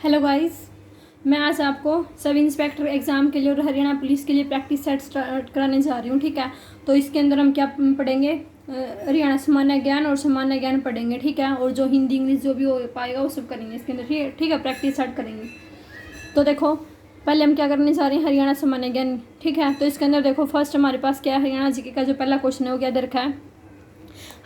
Hello guys, मैं आज आपको सब इंस्पेक्टर एग्ज़ाम के लिए और हरियाणा पुलिस के लिए प्रैक्टिस सेट स्टार्ट कराने जा रही हूँ। ठीक है, तो इसके अंदर हम क्या पढ़ेंगे, हरियाणा सामान्य ज्ञान और सामान्य ज्ञान पढ़ेंगे। ठीक है, और जो हिंदी इंग्लिश जो भी हो पाएगा वो सब करेंगे इसके अंदर। ठीक है, प्रैक्टिस स्टार्ट करेंगे। तो देखो, पहले हम क्या करने जा रहे हैं, हरियाणा सामान्य ज्ञान। ठीक है, तो इसके अंदर देखो फर्स्ट हमारे पास क्या है, हरियाणा जीके का जो पहला क्वेश्चन है वो क्या दे रखा है,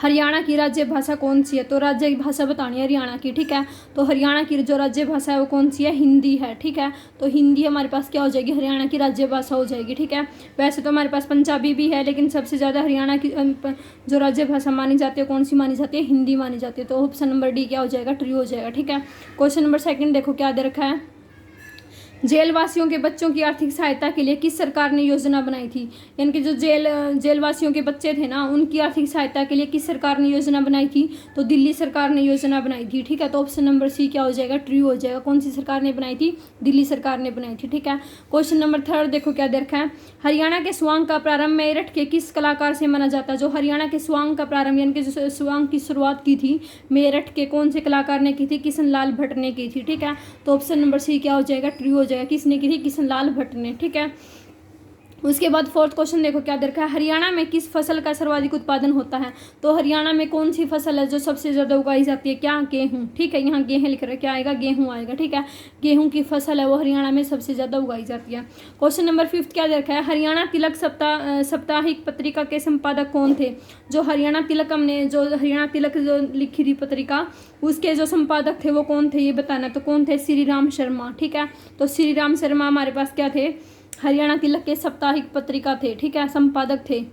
हरियाणा की राज्य भाषा कौन सी है। तो राज्य भाषा बतानी है हरियाणा की। ठीक है, तो हरियाणा की जो राज्य भाषा है वो कौन सी है, हिंदी है। ठीक है, तो हिंदी हमारे पास क्या हो जाएगी, हरियाणा की राज्य भाषा हो जाएगी। ठीक है, वैसे तो हमारे पास पंजाबी भी है, लेकिन सबसे ज़्यादा हरियाणा की जो राज्य भाषा मानी जाती है कौन सी मानी जाती है, हिंदी मानी जाती है। तो ऑप्शन नंबर डी क्या हो जाएगा, ट्रू हो जाएगा। ठीक है, क्वेश्चन नंबर सेकंड देखो क्या दे रखा है, जेलवासियों के बच्चों की आर्थिक सहायता के लिए किस सरकार ने योजना बनाई थी। यानी कि जो जेलवासियों के बच्चे थे ना, उनकी आर्थिक सहायता के लिए किस सरकार ने योजना बनाई थी, तो दिल्ली सरकार ने योजना बनाई थी। ठीक है, तो ऑप्शन नंबर सी क्या हो जाएगा, ट्रू हो जाएगा। कौन सी सरकार ने बनाई थी, दिल्ली सरकार ने बनाई थी। ठीक है, क्वेश्चन नंबर थर्ड देखो क्या दे रखा है, हरियाणा के स्वांग का प्रारंभ मेरठ के किस कलाकार से माना जाता है। जो हरियाणा के स्वांग का प्रारंभ यानी कि जो स्वांग की शुरुआत की थी मेरठ के कौन से कलाकार ने की थी, किशन लाल भट्ट ने की थी। ठीक है, तो ऑप्शन नंबर सी क्या हो जाएगा, ट्रू हो जाएगा। किसने की थी, किशन लाल भट्ट ने। ठीक है, उसके बाद फोर्थ क्वेश्चन देखो क्या दे रखा है, हरियाणा में किस फसल का सर्वाधिक उत्पादन होता है। तो हरियाणा में कौन सी फसल है जो सबसे ज़्यादा उगाई जाती है, क्या, गेहूं। ठीक है, यहाँ गेहूं लिख रहा है, क्या आएगा, गेहूं आएगा। ठीक है, गेहूं की फसल है वो हरियाणा में सबसे ज़्यादा उगाई जाती है। क्वेश्चन नंबर फिफ्थ क्या दे रखा है, हरियाणा तिलक साप्ताहिक पत्रिका के संपादक कौन थे। जो हरियाणा तिलक हमने जो हरियाणा तिलक जो लिखी थी पत्रिका, उसके जो संपादक थे वो कौन थे ये बताना। तो कौन थे, श्री राम शर्मा। ठीक है, तो श्री राम शर्मा हमारे पास क्या थे, हरियाणा तिलक के साप्ताहिक पत्रिका थे। ठीक है, संपादक थे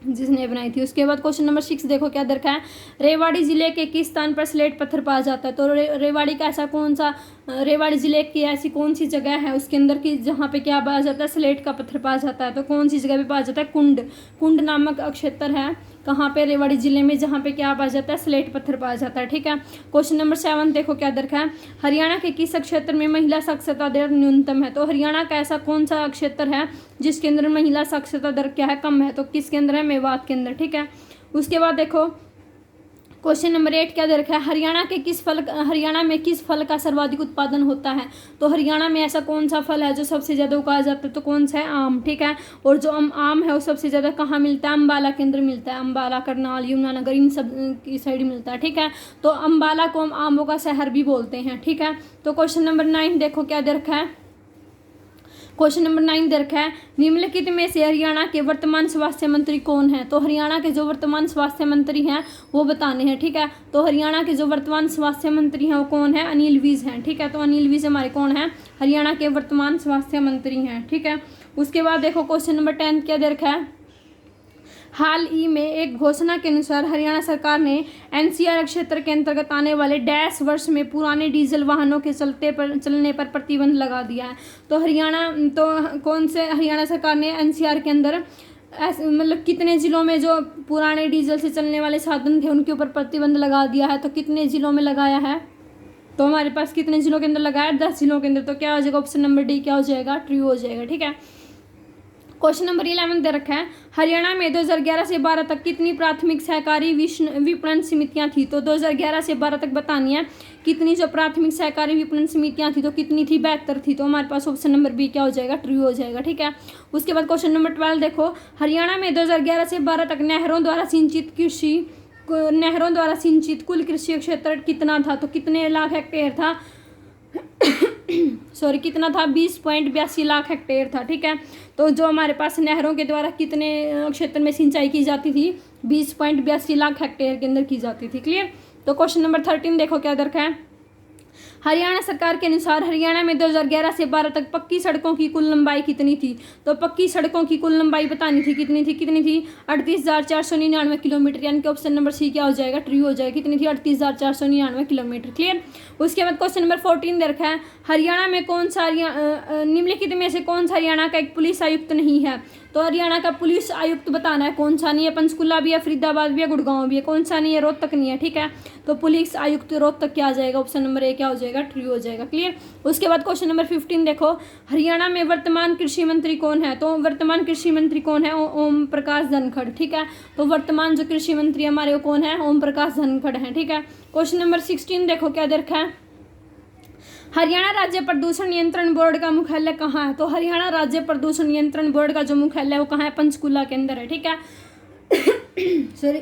जिसने बनाई थी। उसके बाद क्वेश्चन नंबर 6 देखो क्या दरखा है, रेवाड़ी जिले के किस स्थान पर स्लेट पत्थर पाया जाता है। तो रेवाड़ी का ऐसा कौन सा, रेवाड़ी जिले की ऐसी कौन सी जगह है उसके अंदर की जहाँ पे क्या पाया जाता है, स्लेट का पत्थर पाया जाता है। तो कौन सी जगह पे पाया जाता है, कुंड नामक क्षेत्र है कहाँ पे, रेवाड़ी जिले में, जहाँ पे क्या पाया जाता है, स्लेट पत्थर पाया जाता है। ठीक है, क्वेश्चन नंबर 7 देखो क्या दरखा है, हरियाणा के किस क्षेत्र में महिला साक्षरता दर न्यूनतम है। तो हरियाणा का ऐसा कौन सा क्षेत्र है जिसके अंदर महिला साक्षरता दर क्या है, कम है। तो किसके अंदर है, मेवात के अंदर। ठीक है, उसके बाद देखो क्वेश्चन नंबर 8 क्या दे रखा है, हरियाणा में किस फल का सर्वाधिक उत्पादन होता है। तो हरियाणा में ऐसा कौन सा फल है जो सबसे ज़्यादा उगाया जाता है, तो कौन सा है, आम। ठीक है, और जो आम है वो सबसे ज़्यादा कहाँ मिलता है, अम्बाला के अंदर मिलता है। अम्बाला, करनाल, यमुनानगर, इन सब की साइड मिलता है। ठीक है, तो अम्बाला को हम आमों का शहर भी बोलते हैं। ठीक है, तो क्वेश्चन नंबर 9 देखो क्या दे रखा है, क्वेश्चन नंबर 9 दे रखा है, निम्नलिखित में से हरियाणा के वर्तमान स्वास्थ्य मंत्री कौन है। तो हरियाणा के जो वर्तमान स्वास्थ्य मंत्री हैं वो बताने हैं। ठीक है, तो हरियाणा के जो वर्तमान स्वास्थ्य मंत्री हैं वो कौन है, अनिल विज हैं। ठीक है, तो अनिल विज हमारे कौन है, हरियाणा के वर्तमान स्वास्थ्य मंत्री हैं। ठीक है, उसके बाद देखो क्वेश्चन नंबर 10 क्या दे रखा है, हाल ही में एक घोषणा के अनुसार हरियाणा सरकार ने एनसीआर क्षेत्र के अंतर्गत आने वाले डैश वर्ष में पुराने डीजल वाहनों के चलने पर प्रतिबंध लगा दिया है। तो कौन से हरियाणा सरकार ने एनसीआर के अंदर मतलब कितने जिलों में जो पुराने डीजल से चलने वाले साधन थे उनके ऊपर प्रतिबंध लगा दिया है। तो कितने जिलों में लगाया है, तो हमारे पास कितने जिलों के अंदर लगाया, 10 जिलों के अंदर। तो क्या हो जाएगा, ऑप्शन नंबर डी क्या हो जाएगा, ट्रू हो जाएगा। ठीक है, क्वेश्चन नंबर 11 दे रखा है, हरियाणा में 2011 से 12 तक कितनी प्राथमिक सहकारी विपणन समितियां थी। तो 2011 से 12 तक बतानी है कितनी जो प्राथमिक सहकारी विपणन समितियां थी, तो कितनी थी, 72 थी। तो हमारे पास ऑप्शन नंबर बी क्या हो जाएगा, ट्रू हो जाएगा। ठीक है, उसके बाद क्वेश्चन नंबर 12 देखो, हरियाणा में 2011 से 12 तक नहरों द्वारा सिंचित कुल कृषि क्षेत्र कितना था। तो कितने लाख हेक्टेयर था सॉरी कितना था, 20.82 लाख हेक्टेयर था। ठीक है, तो जो हमारे पास नहरों के द्वारा कितने क्षेत्र में सिंचाई की जाती थी, 20.82 लाख हेक्टेयर के अंदर की जाती थी। क्लियर, तो क्वेश्चन नंबर 13 देखो क्या दरखा है, हरियाणा सरकार के अनुसार हरियाणा में 2011 से 12 तक पक्की सड़कों की कुल लंबाई कितनी थी। तो पक्की सड़कों की कुल लंबाई बतानी थी, कितनी थी 38,499 किलोमीटर। यानी कि ऑप्शन नंबर सी क्या हो जाएगा, ट्रू हो जाएगा। कितनी थी, 38,499 किलोमीटर। क्लियर, उसके बाद क्वेश्चन नंबर 14 दे रखा है, हरियाणा में कौन सा निम्नलिखित में से कौन सा हरियाणा का एक पुलिस आयुक्त नहीं है। तो हरियाणा का पुलिस आयुक्त बताना है कौन सा नहीं है, पंचकुला भी है, फरीदाबाद भी है, गुड़गांव भी है, कौन सा नहीं है, रोहतक नहीं है। ठीक है, तो पुलिस आयुक्त रोहतक क्या आ जाएगा, ऑप्शन नंबर ए क्या हो जाएगा, ट्रू हो जाएगा। क्लियर, उसके बाद क्वेश्चन नंबर 15 देखो, हरियाणा में वर्तमान कृषि मंत्री कौन है। तो वर्तमान कृषि मंत्री कौन है, ओम प्रकाश धनखड़। ठीक है, तो वर्तमान जो कृषि मंत्री हमारे वो कौन है, ओम प्रकाश धनखड़ है। ठीक है, क्वेश्चन नंबर 16 देखो क्या दे रखा है, हरियाणा राज्य प्रदूषण नियंत्रण बोर्ड का मुख्यालय कहाँ है? तो हरियाणा राज्य प्रदूषण नियंत्रण बोर्ड का जो मुख्यालय है वो कहाँ है? पंचकूला के अंदर है, ठीक है। सॉरी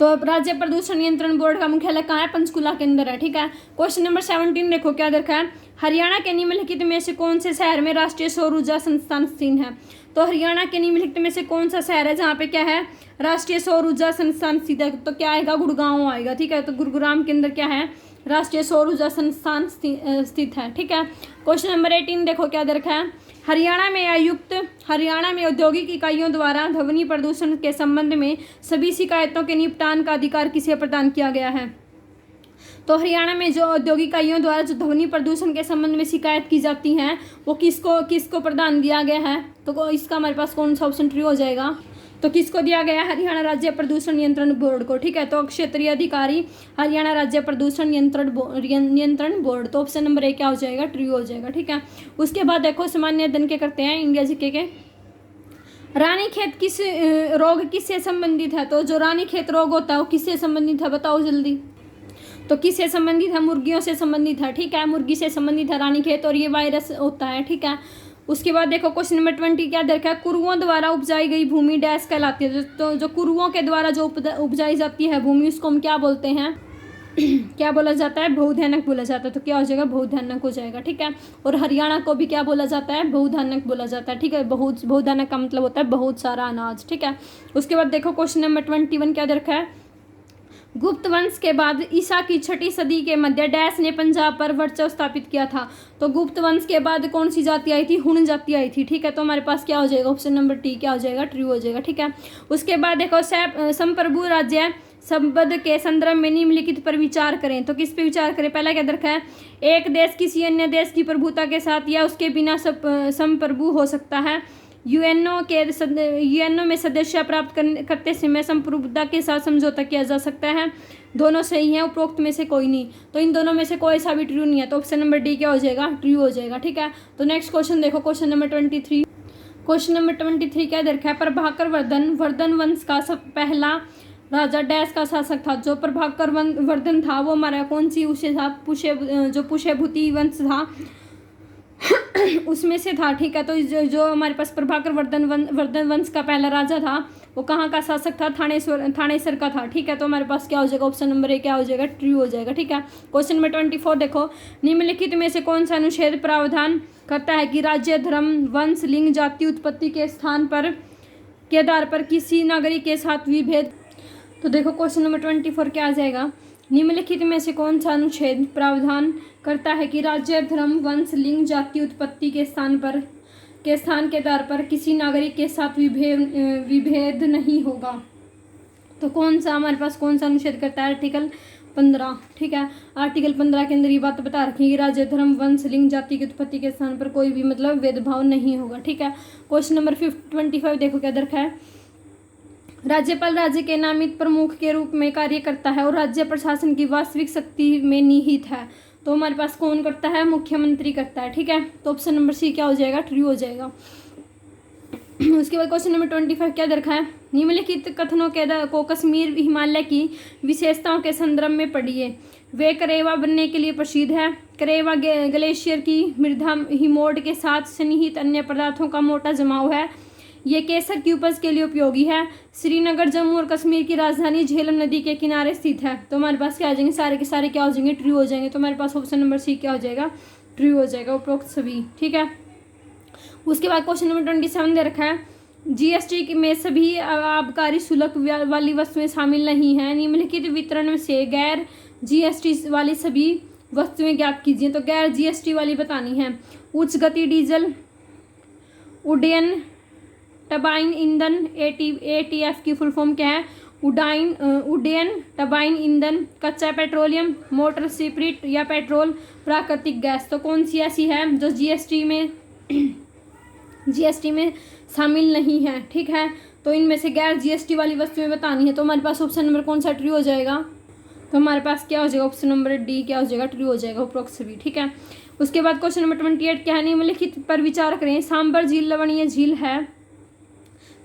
तो राज्य प्रदूषण नियंत्रण बोर्ड का मुख्यालय कहाँ है? पंचकूला के अंदर है, ठीक है। क्वेश्चन नंबर 17 देखो क्या देखा है। हरियाणा के निम्नलिखित में से कौन से शहर में राष्ट्रीय सौर ऊर्जा संस्थान स्थित है? तो हरियाणा के निम्नलिखित में से कौन सा शहर है जहाँ पे क्या है? राष्ट्रीय सौर ऊर्जा संस्थान स्थित है? तो क्या आएगा? गुड़गांव आएगा, ठीक है। तो गुरुग्राम के अंदर क्या है? राष्ट्रीय सौर ऊर्जा संस्थान स्थित है, ठीक है। क्वेश्चन नंबर 18 देखो क्या दे रखा है। हरियाणा में औद्योगिक इकाइयों द्वारा ध्वनि प्रदूषण के संबंध में सभी शिकायतों के निपटान का अधिकार किसे प्रदान किया गया है? तो हरियाणा में जो औद्योगिक इकाइयों द्वारा जो ध्वनि प्रदूषण के संबंध में शिकायत की जाती हैं वो किसको प्रदान किया गया है? तो इसका हमारे पास कौन सा ऑप्शन ट्रू हो जाएगा? तो किसको दिया गया है? हरियाणा राज्य प्रदूषण नियंत्रण बोर्ड को, ठीक है। तो क्षेत्रीय अधिकारी हरियाणा राज्य प्रदूषण नियंत्रण बोर्ड। तो ऑप्शन नंबर 1 क्या हो जाएगा? ट्रू हो जाएगा, ठीक है। उसके बाद देखो सामान्य अध्ययन के करते हैं इंडिया जीके के। रानीखेत रोग किससे संबंधित है? तो जो रानीखेत रोग होता है वो किससे संबंधित है? बताओ जल्दी। तो किससे संबंधित है? मुर्गियों से संबंधित है, ठीक है। मुर्गी से संबंधित है रानीखेत और ये वायरस होता है, ठीक है। उसके बाद देखो क्वेश्चन नंबर 20 क्या देखा है। कुरुओं द्वारा उपजाई गई भूमि डैश कहलाती है? तो जो कुरुओं के द्वारा जो उपजाई जाती है भूमि उसको हम क्या बोलते हैं? क्या बोला जाता है? बहुधानक बोला जाता है। तो क्या हो जाएगा? बहुधानक हो जाएगा, ठीक है। और हरियाणा को भी क्या बोला जाता है? बहुधानक बोला जाता है, ठीक है। बहुधानक का मतलब होता है बहुत सारा अनाज, ठीक है। उसके बाद देखो क्वेश्चन नंबर 21 क्या देखा है। गुप्त वंश के बाद ईसा की 6ठी सदी के मध्य डैश ने पंजाब पर वर्चस्व स्थापित किया था? तो गुप्त वंश के बाद कौन सी जाति आई थी? हुण जाति आई थी, ठीक है। तो हमारे पास क्या हो जाएगा? ऑप्शन नंबर टी क्या हो जाएगा? ट्रू हो जाएगा, ठीक है। उसके बाद देखो संप्रभु राज्य शब्द के संदर्भ में निम्नलिखित पर विचार करें। तो किस पे विचार करें? पहला क्या दरखा है? एक देश किसी अन्य देश की प्रभुता के साथ या उसके बिना संप्रभु हो सकता है। यूएनओ में सदस्य प्राप्त करते समय संप्रभुता के साथ समझौता किया जा सकता है। दोनों सही हैं, उपरोक्त में से कोई नहीं। तो इन दोनों में से कोई सा भी ट्रू नहीं है। तो ऑप्शन नंबर डी क्या हो जाएगा? ट्रू हो जाएगा, ठीक है। तो नेक्स्ट क्वेश्चन देखो क्वेश्चन नंबर 23। क्वेश्चन नंबर 23 क्या देखा है। प्रभाकर वर्धन वंश का पहला राजा डैश का शासक था? जो प्रभाकर वर्धन था वो हमारा कौन सी उसे था? पुष्यभूति वंश था उसमें से था, ठीक है। तो जो हमारे पास प्रभाकर वर्धन वंश का पहला राजा था वो कहाँ का शासक था? थानेसर का था, ठीक है। तो हमारे पास क्या हो जाएगा? ऑप्शन नंबर 1 क्या हो जाएगा? ट्रू हो जाएगा, ठीक है। क्वेश्चन नंबर 24 देखो। निम्नलिखित में से कौन सा अनुच्छेद प्रावधान करता है कि राज्य, धर्म, वंश, लिंग, जाति, उत्पत्ति के स्थान पर के आधार पर किसी नागरिक के साथ विभेद? तो देखो क्वेश्चन नंबर 24 क्या आ जाएगा। निम्नलिखित में से कौन सा अनुच्छेद प्रावधान करता है कि राज्य, धर्म, वंश, लिंग, जाति, उत्पत्ति के स्थान के आधार पर किसी नागरिक के साथ विभेद नहीं होगा? तो कौन सा हमारे पास कौन सा अनुच्छेद करता है? आर्टिकल 15, ठीक है। आर्टिकल 15 के अंदर ये बात बता रखी है कि राज्य, धर्म, वंश, लिंग, जाति की उत्पत्ति के स्थान पर कोई भी मतलब भेदभाव नहीं होगा, ठीक है। क्वेश्चन नंबर 25 देखो क्या दरखा है। राज्यपाल राज्य के नामित प्रमुख के रूप में कार्य करता है और राज्य प्रशासन की वास्तविक शक्ति में निहित है। तो हमारे पास कौन करता है? मुख्यमंत्री करता है, ठीक है। तो ऑप्शन नंबर सी क्या हो जाएगा? ट्रू हो जाएगा। उसके बाद क्वेश्चन नंबर 25 क्या दरखा है। निम्नलिखित कथनों को कश्मीर हिमालय की विशेषताओं के संदर्भ में पढ़िए। वे करेवा बनने के लिए प्रसिद्ध है। करेवा ग्लेशियर की मृदा हिमोड के साथ सन्निहित अन्य पदार्थों का मोटा जमाव है। ये केसर की उपज के लिए उपयोगी है। श्रीनगर जम्मू और कश्मीर की राजधानी झेलम नदी के किनारे स्थित है। तो हमारे पास क्या आ जाएंगे? सारे के सारे क्या हो जाएंगे? ट्रू हो जाएंगे। तो हमारे पास ऑप्शन नंबर सी क्या हो जाएगा? ट्रू हो जाएगा, उपरोक्त सभी, ठीक है। उसके बाद क्वेश्चन नंबर 27 दे रखा है। जीएसटी में सभी आबकारी शुल्क वाली वस्तुएं शामिल नहीं हैं। निम्नलिखित वितरण से गैर जीएसटी वाली सभी वस्तुएं ज्ञात कीजिए। तो गैर जीएसटी वाली बतानी है। उच्च गति डीजल, उड्डयन टरबाइन ईंधन, एटीएफ की फुल फॉर्म क्या है? उड्डयन टरबाइन ईंधन, कच्चा पेट्रोलियम, मोटर स्पिरिट या पेट्रोल, प्राकृतिक गैस। तो कौन सी ऐसी है जो जीएसटी में शामिल नहीं है, ठीक है। तो इनमें से गैर जीएसटी वाली वस्तुएं बतानी है। तो हमारे पास ऑप्शन नंबर कौन सा ट्रू हो जाएगा? तो हमारे पास क्या हो जाएगा? ऑप्शन नंबर डी क्या हो जाएगा? ट्रू हो जाएगा, उपरोक्त सभी, ठीक है। उसके बाद क्वेश्चन नंबर 28 क्या है? निम्नलिखित पर विचार करें। सांबर झील लवणीय झील है।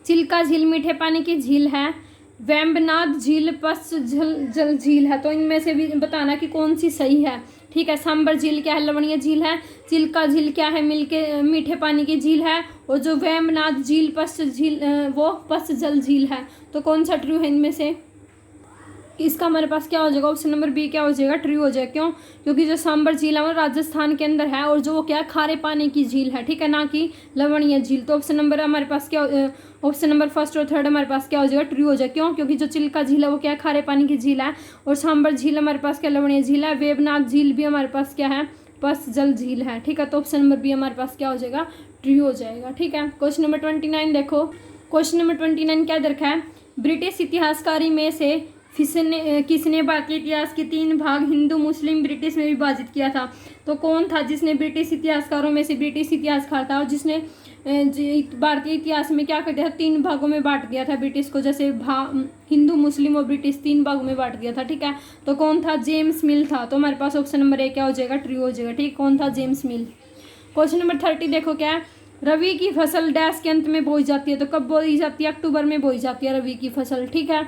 चिल्का झील मीठे पानी की झील है। वेम्बनाथ झील पश्च जल झील है। तो इनमें से भी बताना कि कौन सी सही है, ठीक है। सांबर झील क्या है? लवणीय झील है। चिल्का झील क्या है? मीठे पानी की झील है। और जो वेम्बनाथ झील वो पश्च जल झील है। तो कौन सा ट्रू है इनमें से? इसका हमारे पास क्या हो जाएगा? ऑप्शन नंबर बी क्या हो जाएगा? ट्रू हो जाएगा। क्यों? क्योंकि जो सांबर झील है वो राजस्थान के अंदर है और जो वो क्या है? खारे पानी की झील है, ठीक है, ना कि लवणीय झील। तो ऑप्शन नंबर हमारे पास क्या, ऑप्शन नंबर फर्स्ट और थर्ड हमारे पास क्या हो जाएगा? ट्रू हो जाएगा। क्यों? क्योंकि जो चिल्का झील है वो क्या है? खारे पानी की झील है। और सांबर झील हमारे पास क्या? लवणीय झील है। वेबनाथ झील भी हमारे पास क्या है? पश्च जल झील है, ठीक है। तो ऑप्शन नंबर बी हमारे पास क्या हो जाएगा? ट्रू हो जाएगा, ठीक है। क्वेश्चन नंबर 29 देखो। क्वेश्चन नंबर 29 क्या दरखा है? ब्रिटिश इतिहासकारी में से किसने भारतीय इतिहास के 3 भाग हिंदू, मुस्लिम, ब्रिटिश में विभाजित किया था? तो कौन था जिसने ब्रिटिश इतिहासकारों में से ब्रिटिश इतिहासकार था और जिसने भारतीय इतिहास में क्या कर दिया था? 3 भागों में बांट दिया था ब्रिटिश को, जैसे हिंदू, मुस्लिम और ब्रिटिश 3 भागों में बांट दिया था, ठीक है। तो कौन था? जेम्स मिल था। तो हमारे पास ऑप्शन नंबर ए क्या हो जाएगा? ट्रू हो जाएगा, ठीक। कौन था? जेम्स मिल। क्वेश्चन नंबर 30 देखो क्या है? रबी की फसल डैश के अंत में बोई जाती है। तो कब बोई जाती है? अक्टूबर में बोई जाती है रबी की फसल, ठीक है।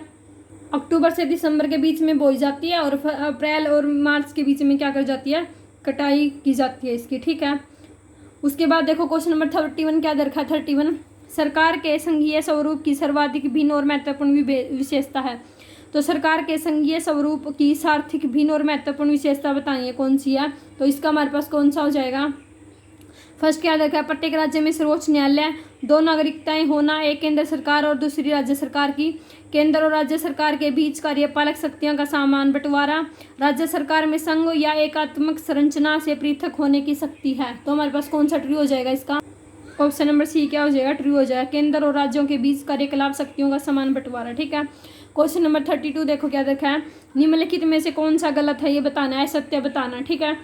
अक्टूबर से दिसंबर के बीच में बोई जाती है और अप्रैल और मार्च के बीच में क्या कर जाती है? कटाई की जाती है इसकी, ठीक है। उसके बाद देखो क्वेश्चन नंबर 31 क्या दरखा? 31 सरकार के संघीय स्वरूप की सर्वाधिक भिन्न और महत्वपूर्ण विशेषता है। तो सरकार के संघीय स्वरूप की सार्थिक भिन्न और महत्वपूर्ण विशेषता बताइए कौन सी है? तो इसका हमारे पास कौन सा हो जाएगा? फर्स्ट क्या देखा है? प्रत्येक राज्य में सर्वोच्च न्यायालय, 2 नागरिकताएं होना, एक केंद्र सरकार और दूसरी राज्य सरकार की, केंद्र और राज्य सरकार के बीच कार्यपालक शक्तियों का समान बंटवारा, राज्य सरकार में संघ या एकात्मक संरचना से पृथक होने की शक्ति है। तो हमारे पास कौन सा ट्रू हो जाएगा इसका? ऑप्शन नंबर सी क्या हो जाएगा? ट्रू हो जाएगा। केंद्र और राज्यों के बीच कार्यकलाप शक्तियों का समान बंटवारा, ठीक है। क्वेश्चन नंबर 32 देखो क्या देखा है? निम्नलिखित में से कौन सा गलत है ये बताना है, सत्य बताना, ठीक है।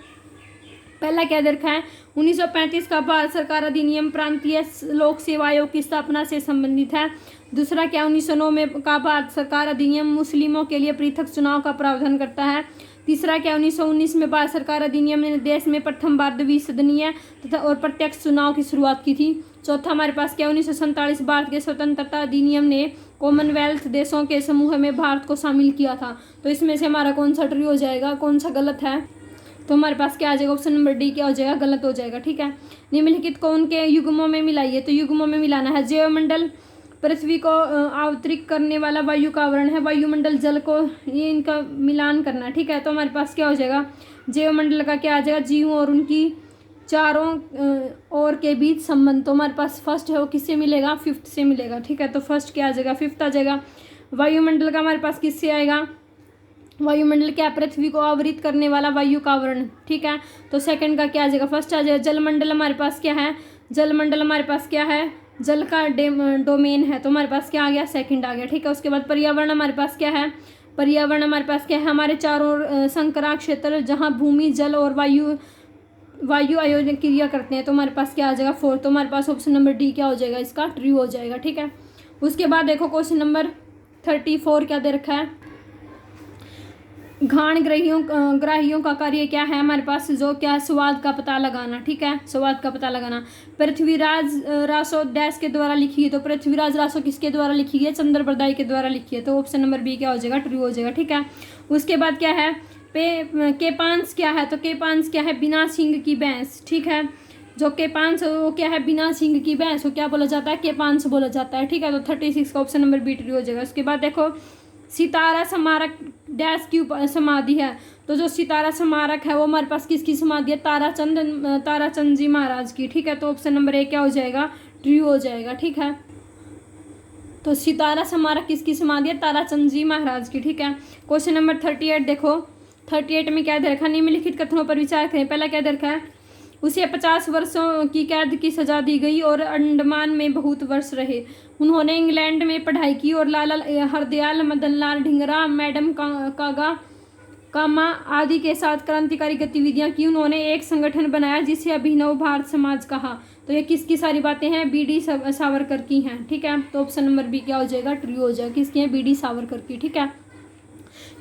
पहला क्या देखा है? 1935 का भारत सरकार अधिनियम प्रांतीय लोक सेवा आयोग की स्थापना से संबंधित है। दूसरा क्या? 1909 में का भारत सरकार अधिनियम मुस्लिमों के लिए पृथक चुनाव का प्रावधान करता है। तीसरा क्या? 1919 में भारत सरकार अधिनियम ने देश में प्रथम बार द्विसदनीय तथा और प्रत्यक्ष चुनाव की शुरुआत की थी। चौथा हमारे पास क्या? 1947 भारत के स्वतंत्रता अधिनियम ने कॉमनवेल्थ देशों के समूह में भारत को शामिल किया था। तो इसमें से हमारा कौन सा ट्रू हो जाएगा? कौन सा गलत है? तो हमारे पास क्या आ जाएगा? ऑप्शन नंबर डी क्या हो जाएगा? गलत हो जाएगा, ठीक है। निम्नलिखित को उनके युग्मों में मिलाइए। तो युग्मों में मिलाना है। जैवमंडल पृथ्वी को आवृत करने वाला वायु का आवरण है। वायुमंडल जल को, ये इनका मिलान करना है, ठीक है। तो हमारे पास क्या हो जाएगा? जैवमंडल का क्या आ जाएगा? जीवों और उनकी चारों ओर के बीच संबंध। तो हमारे पास फर्स्ट है वो किससे मिलेगा? 5th से मिलेगा, ठीक है। तो फर्स्ट क्या आ जाएगा? 5th आ जाएगा। वायुमंडल का हमारे पास किससे आएगा? वायुमंडल क्या? पृथ्वी को आवृत करने वाला वायु का आवरण, ठीक है। तो सेकंड का क्या आ जाएगा? फर्स्ट आ जाएगा। जलमंडल हमारे पास क्या है? जलमंडल हमारे पास क्या है? जल का डोमेन है। तो हमारे पास क्या आ गया? सेकंड आ गया, ठीक है। उसके बाद पर्यावरण हमारे पास क्या है? पर्यावरण हमारे पास क्या है? हमारे चारों ओर संकरा क्षेत्र जहाँ भूमि, जल और वायु आयोजन क्रिया करते हैं। तो हमारे पास क्या आ जाएगा? 4। तो हमारे पास ऑप्शन नंबर डी क्या हो जाएगा? इसका ट्रू हो जाएगा, ठीक है। उसके बाद देखो क्वेश्चन नंबर 34 क्या दे रखा है? घाण ग्राहियों का कार्य क्या है? हमारे पास जो क्या है? स्वाद का पता लगाना, ठीक है। स्वाद का पता लगाना। पृथ्वीराज रासो डैश के द्वारा लिखी है। तो पृथ्वीराज रासो किसके द्वारा लिखी है? चंद्र बरदाई के द्वारा लिखी है। तो ऑप्शन नंबर बी क्या हो जाएगा? ट्रू हो जाएगा, ठीक है। उसके बाद क्या है? केपांस क्या है? तो केपांस क्या है? बिना सींग की भैंस, ठीक है। जो केपांस वो क्या है? बिना सींग की भैंस वो क्या बोला जाता है? केपांस बोला जाता है, ठीक है। तो 36 का ऑप्शन नंबर बी ट्रू हो जाएगा। उसके बाद देखो सितारा स्मारक डैश की समाधि है। तो जो सितारा स्मारक है वो हमारे पास किसकी समाधि है? ताराचंद जी महाराज की, ठीक है। तो ऑप्शन नंबर ए क्या हो जाएगा? ट्रू हो जाएगा, ठीक है। तो सितारा स्मारक किसकी समाधि है? ताराचंद जी महाराज की, ठीक है। क्वेश्चन नंबर 38 देखो। 38 में क्या दे रखा? निम्नलिखित कथनों पर विचार करें। पहला क्या दे रखा है? उसे 50 वर्षों की कैद की सजा दी गई और अंडमान में बहुत वर्ष रहे। उन्होंने इंग्लैंड में पढ़ाई की और लाला हरदयाल, मदनलाल ढींगरा, मैडम कामा आदि के साथ क्रांतिकारी गतिविधियां की। उन्होंने एक संगठन बनाया जिसे अभिनव भारत समाज कहा। तो ये किसकी सारी बातें हैं? बी.डी. सावरकर की हैं, ठीक है। तो ऑप्शन नंबर बी क्या हो जाएगा? ट्रू हो जाएगा। किसकी है? बी.डी. सावरकर की, ठीक है।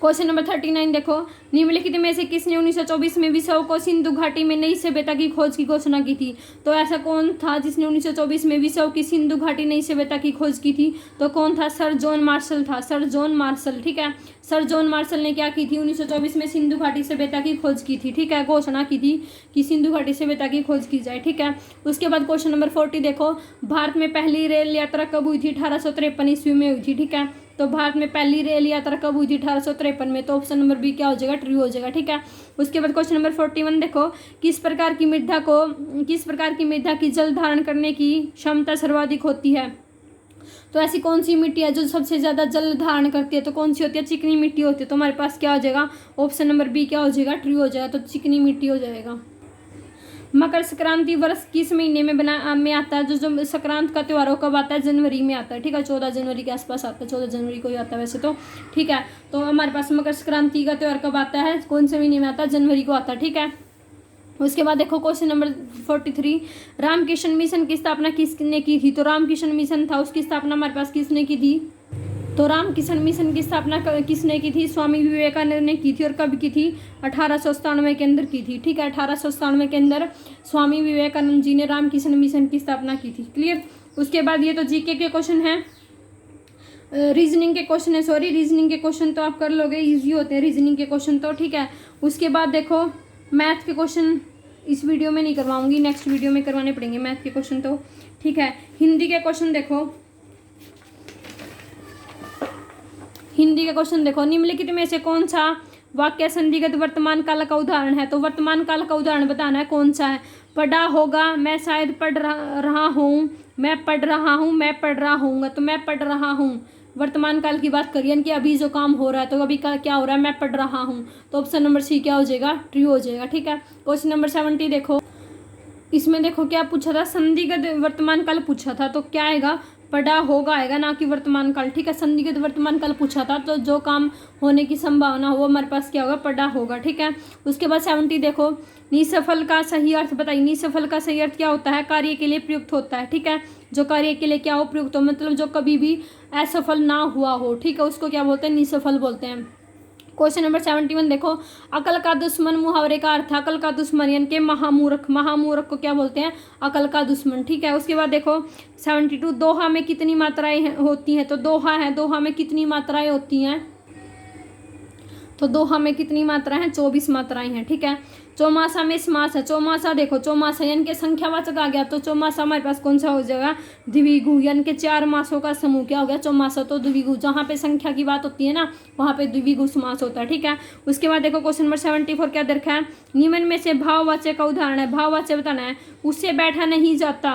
क्वेश्चन नंबर 39 देखो, निम्नलिखित में से किसने 1924 में विश्व को सिंधु घाटी में नई सभ्यता की खोज की घोषणा की थी? तो ऐसा कौन था जिसने 1924 में विश्व की सिंधु घाटी नई सभ्यता की खोज की थी? तो कौन था? सर जॉन मार्शल था, सर जॉन मार्शल। ठीक है, सर जॉन मार्शल ने क्या की थी? 1924 में सिंधु घाटी सभ्यता की खोज की थी। ठीक है, घोषणा की थी कि सिंधु घाटी सभ्यता की खोज की जाए। ठीक है, उसके बाद क्वेश्चन नंबर 40 देखो, भारत में पहली रेल यात्रा कब हुई थी? 1853 ईस्वी में हुई थी। ठीक है, तो भारत में पहली रेल यात्रा कब हुई थी? 1853 में। तो ऑप्शन नंबर बी क्या हो जाएगा? ट्रू हो जाएगा। ठीक है, उसके बाद क्वेश्चन नंबर 41 देखो, किस प्रकार की मृदा की जल धारण करने की क्षमता सर्वाधिक होती है? तो ऐसी कौन सी मिट्टी है जो सबसे ज्यादा जल धारण करती है? तो कौन सी होती है? चिकनी मिट्टी होती है। तो हमारे पास क्या हो जाएगा? ऑप्शन नंबर बी क्या हो जाएगा? ट्रू हो जाएगा। तो चिकनी मिट्टी हो जाएगा। मकर संक्रांति वर्ष किस महीने में आता है? जो संक्रांत का त्योहार कब आता है? जनवरी में आता है। ठीक है, 14 जनवरी के आसपास आता है, 14 जनवरी को ही आता है वैसे तो। ठीक है, तो हमारे पास मकर संक्रांति का त्योहार कब आता है? कौन से महीने में आता है? जनवरी को आता है। ठीक है, उसके बाद देखो क्वेश्चन नंबर 43, रामकृष्ण मिशन की स्थापना किसने की थी? तो रामकृष्ण मिशन था, उसकी स्थापना हमारे पास किसने की थी? तो रामकृष्ण मिशन की स्थापना किसने की थी? स्वामी विवेकानंद ने की थी। और कब की थी? 1897 के अंदर की थी। ठीक है, 1897 के अंदर स्वामी विवेकानंद जी ने रामकृष्ण मिशन की स्थापना की थी। क्लियर? उसके बाद ये तो जीके के क्वेश्चन है, रीजनिंग के क्वेश्चन है, सॉरी रीजनिंग के क्वेश्चन तो आप कर लोगे, इजी होते हैं रीजनिंग के क्वेश्चन तो। ठीक है, उसके बाद देखो मैथ के क्वेश्चन इस वीडियो में नहीं करवाऊंगी, नेक्स्ट वीडियो में करवाने पड़ेंगे मैथ के क्वेश्चन तो। ठीक है, हिंदी के क्वेश्चन देखो, हिंदी का क्वेश्चन देखो, निम्नलिखित में से कौन सा वाक्य संदिग्ध वर्तमान काल का उदाहरण है? तो वर्तमान काल का उदाहरण बताना है, कौन सा है? पढ़ा होगा, मैं शायद पढ़ रहा हूँ, मैं पढ़ रहा हूँ, मैं पढ़ रहा हूँ। तो मैं पढ़ रहा हूँ वर्तमान काल की बात करिए, यानी कि अभी जो काम हो रहा है, तो अभी क्या हो रहा है? मैं पढ़ रहा हूँ। तो ऑप्शन नंबर सी क्या हो जाएगा? ट्रू हो जाएगा। ठीक है, क्वेश्चन नंबर 70 देखो, इसमें देखो क्या पूछा था? संदिग्ध वर्तमान काल पूछा था, तो क्या आएगा? पढ़ा होगा आएगा, ना कि वर्तमान काल। ठीक है, संदिग्ध वर्तमान काल पूछा था, तो जो काम होने की संभावना हो हमारे पास क्या होगा? पढ़ा होगा। ठीक है, उसके बाद 70 देखो, निसफल का सही अर्थ बताइए। निसफल का सही अर्थ क्या होता है? कार्य के लिए प्रयुक्त होता है। ठीक है, जो कार्य के लिए क्या हो? प्रयुक्त हो, मतलब जो कभी भी असफल ना हुआ हो। ठीक है, उसको क्या बोलते हैं? निसफल बोलते हैं। क्वेश्चन नंबर 71 देखो, अकल का दुश्मन मुहावरे का अर्थ। अकल का दुश्मन यानी कि महामूर्ख, महामूर्ख को क्या बोलते हैं? अकल का दुश्मन। ठीक है, उसके बाद देखो 72, दोहा में कितनी मात्राएं होती हैं? तो दोहा है, दोहा में कितनी मात्राएं होती हैं? तो दोहा में कितनी मात्राएं हैं? 24 मात्राएं हैं। ठीक है, चौमासा में समास है। चौमासा देखो, चौमासा यानी कि संख्यावाचक आ गया, तो चौमासा हमारे पास कौन सा हो जाएगा? द्विगु, यानी कि 4 मासों का समूह क्या हो गया? चौमासा। तो द्विगु, जहाँ पे संख्या की बात होती है ना, वहाँ पे द्विगु समास होता है। ठीक है, उसके बाद देखो क्वेश्चन नंबर 74 क्या देखा है? निम्न में से भाववाचक का उदाहरण है, भाववाचक बताना है। उससे बैठा नहीं जाता,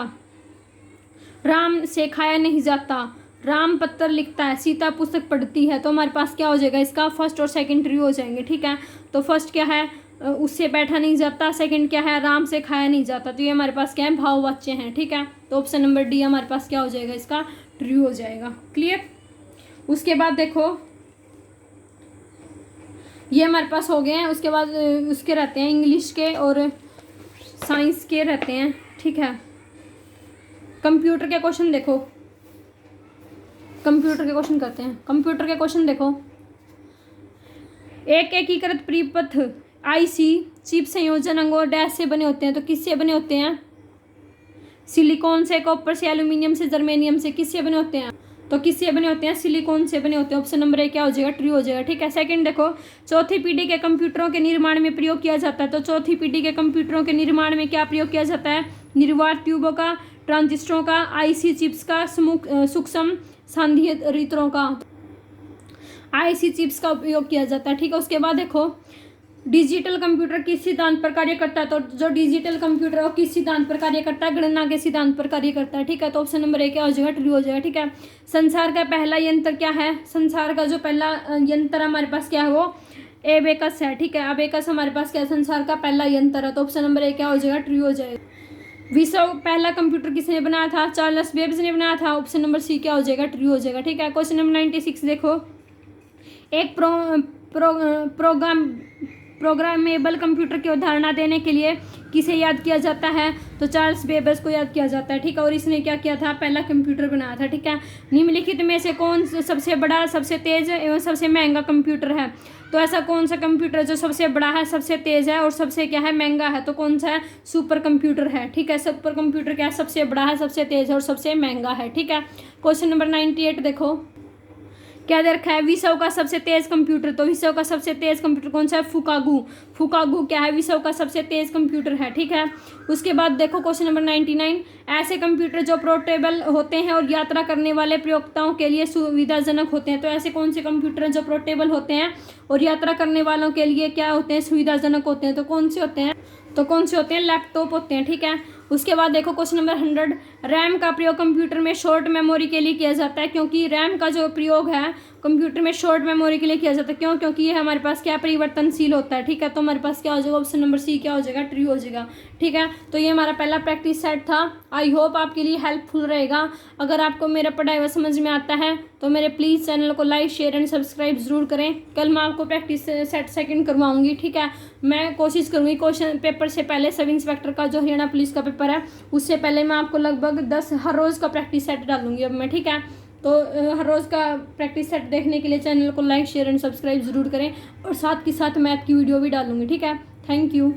राम से खाया नहीं जाता, राम पत्र लिखता है, सीता पुस्तक पढ़ती है। तो हमारे पास क्या हो जाएगा? इसका फर्स्ट और सेकंड ट्रू हो जाएंगे। ठीक है, तो फर्स्ट क्या है? उससे बैठा नहीं जाता, सेकंड क्या है? राम से खाया नहीं जाता। तो ये हमारे पास क्या है? भाववाच्य हैं। ठीक है, तो ऑप्शन नंबर डी हमारे पास क्या हो जाएगा? इसका ट्रू हो जाएगा। क्लियर? उसके बाद देखो ये हमारे पास हो गए हैं। उसके बाद उसके रहते हैं इंग्लिश के और साइंस के रहते हैं। ठीक है, कंप्यूटर के क्वेश्चन देखो, कंप्यूटर के क्वेश्चन करते हैं। कंप्यूटर के क्वेश्चन देखो, एक एकीकृत परिपथ आईसी चिप संयोजन अंगों डैश से बने होते हैं। तो किससे बने होते हैं? सिलिकॉन से, कॉपर से, एल्यूमिनियम से, जर्मेनियम से। किससे बने होते हैं? तो किससे बने होते हैं? सिलिकॉन से बने होते हैं। ऑप्शन नंबर ए क्या हो जाएगा? ट्रू हो जाएगा। ठीक है, सेकंड देखो, चौथी पीढ़ी के कंप्यूटरों के निर्माण में प्रयोग किया जाता है। तो चौथी पीढ़ी के कंप्यूटरों के निर्माण में क्या प्रयोग किया जाता है? निर्वात ट्यूबों का, ट्रांजिस्टरों का, आईसी चिप्स का, सूक्ष्म सांधियंत्रों का, आईसी चिप्स का उपयोग किया जाता है। ठीक है, उसके बाद देखो डिजिटल कंप्यूटर किस सिद्धांत पर कार्य करता है? तो जो डिजिटल कंप्यूटर है किस सिद्धांत पर कार्य करता है? गणना के सिद्धांत पर कार्य करता है। ठीक है, तो ऑप्शन नंबर ए क्या हो जाएगा? ट्रू हो जाएगा। ठीक है, संसार का पहला यंत्र क्या है? संसार का जो पहला यंत्र हमारे पास क्या है? वो एबेकस है। ठीक है, एबेकस हमारे पास क्या है? संसार का पहला यंत्र है। तो ऑप्शन नंबर ए क्या हो जाएगा? ट्रू हो जाएगा। विश्व पहला कंप्यूटर किसने बनाया था? चार्ल्स बेब्स ने बनाया था। ऑप्शन नंबर सी क्या हो जाएगा? ट्रू हो जाएगा। ठीक है, क्वेश्चन नंबर 96 देखो, एक प्रोग्रामेबल कंप्यूटर की अवधारणा देने के लिए किसे याद किया जाता है, तो चार्ल्स बेबेज को याद किया जाता है, ठीक है। और इसने क्या किया था, पहला कंप्यूटर बनाया था, ठीक है। निम्नलिखित में से कौन सबसे बड़ा, सबसे तेज एवं सबसे महंगा कंप्यूटर है? तो ऐसा कौन सा कंप्यूटर जो सबसे बड़ा है, सबसे तेज है और सबसे क्या है, महंगा है? तो कौन सा है, सुपर कंप्यूटर है, ठीक है। सुपर कंप्यूटर क्या है, सबसे बड़ा है, सबसे तेज है और सबसे महंगा है, ठीक है। क्वेश्चन नंबर 98 देखो क्या दे रखा है, विश्व का सबसे तेज कंप्यूटर। तो विश्व का सबसे तेज कंप्यूटर कौन सा है, फुकागू। फुकागू क्या है, विश्व का सबसे तेज कंप्यूटर है, ठीक है। उसके बाद देखो क्वेश्चन नंबर 99, ऐसे कंप्यूटर जो पोर्टेबल होते हैं और यात्रा करने वाले प्रयोक्ताओं के लिए सुविधाजनक होते हैं। तो ऐसे कौन से कंप्यूटर हैं जो पोर्टेबल होते हैं और यात्रा करने वालों के लिए क्या होते हैं, सुविधाजनक होते हैं? तो कौन से होते हैं, लैपटॉप होते हैं, ठीक है। उसके बाद देखो क्वेश्चन नंबर 100, रैम का प्रयोग कंप्यूटर में शॉर्ट मेमोरी के लिए किया जाता है। क्योंकि रैम का जो प्रयोग है कंप्यूटर में शॉर्ट मेमोरी के लिए किया जाता है, क्यों? क्योंकि ये हमारे पास क्या परिवर्तनशील होता है, ठीक है। तो हमारे पास क्या हो जाएगा, ऑप्शन नंबर सी क्या हो जाएगा, ट्रू हो जाएगा, ठीक है। तो ये हमारा पहला प्रैक्टिस सेट था। आई होप आपके लिए हेल्पफुल रहेगा। अगर आपको मेरा पढ़ाई हुआ समझ में आता है तो मेरे प्लीज़ चैनल को लाइक, शेयर एंड सब्सक्राइब जरूर करें। कल मैं आपको प्रैक्टिस सेट सेकंड करवाऊंगी, ठीक है। मैं कोशिश करूंगी क्वेश्चन पेपर से पहले, सब इंस्पेक्टर का जो हरियाणा पुलिस का पेपर है उससे पहले मैं आपको लगभग 10 हर रोज़ का प्रैक्टिस सेट डालूंगी अब मैं, ठीक है। तो हर रोज़ का प्रैक्टिस सेट देखने के लिए चैनल को लाइक, शेयर एंड सब्सक्राइब जरूर करें और साथ के साथ मैथ की वीडियो भी डालूंगी, ठीक है। Thank you.